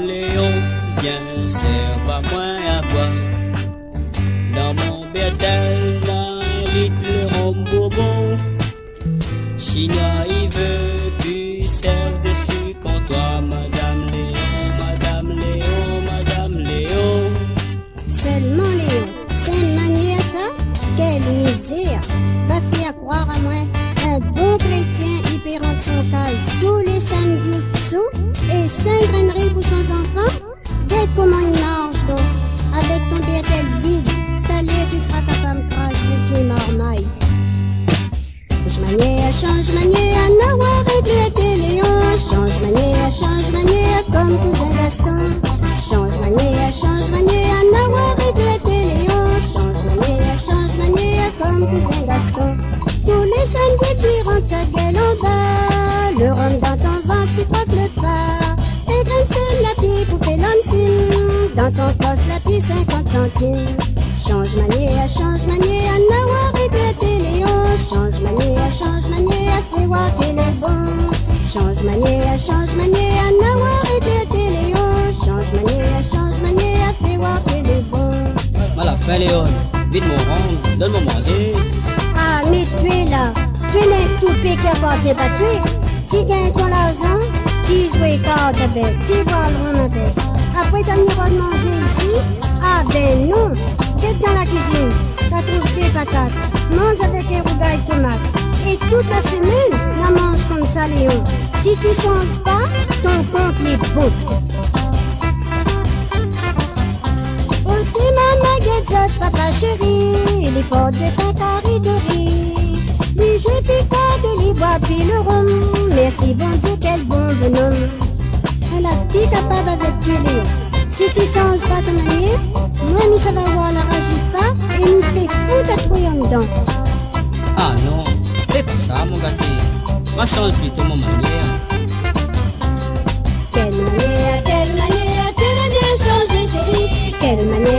Léon, bien serve à moi à boire. Dans mon bétel, dans le rhum bourbon. Chinois, il veut du serve dessus contre toi, Madame Léon, Madame Léon, Madame Léon. Seulement Léon, c'est manière ça? Quelle misère! Va faire croire à moi, un bon chrétien, il peut rendre son case tous les samedis, sous et 5 graineries pour son enfant. Regarde comment il marche donc, avec ton bétel vide, t'allais, tu seras capable de cracher le pied marmaille. Change manière, non, arrête Léon. Change manière, comme cousin Gaston. Change manière, non, arrête Léon. Change manière, comme cousin Gaston. Tous les samedis, tu rentres ta gueule en bas. Le rhum dans ton ventre, tu croques le pas. Et grince la pipe pour faire l'homme sim. Dans ton poste, la pipe 50 centimes. Change manière, non, arrête Léon. Change manière, fais voir qu'elle est bon. Change manière, non, arrête Léon. Change manière, fais voir qu'elle est bon. Mal à fait, Léon. Vite mon rhum, donne-moi manger. Ah, mais tu es là. Tu n'es tout pied qui appartient pas tuer. Tu gagnes ton argent, tu joues carte avec, tu vois le rhum avec. Après, t'as mis de manger ici. Ah ben non. T'es dans la cuisine, t'as trouvé tes patates, mange avec un rougail tomate. Et toute la semaine, la mange comme ça, Léon. Si tu changes pas, ton compte est beau. Ok, maman, guezotte, papa chéri, les potes de pain carré doré. Les jouets piquants et les bois puis le rhum. Merci, bon Dieu, quel bon bonhomme. Elle a plus capable avec toi, Léon. Si tu changes pas ta manière, moi, ça va voir la rajoute pas et me fait foutre à trouver en dedans. Ah non, fais pas ça, mon gâté. Moi, change plutôt mon manière. Quelle manière, tu l'as bien changé, chérie. Quelle manière.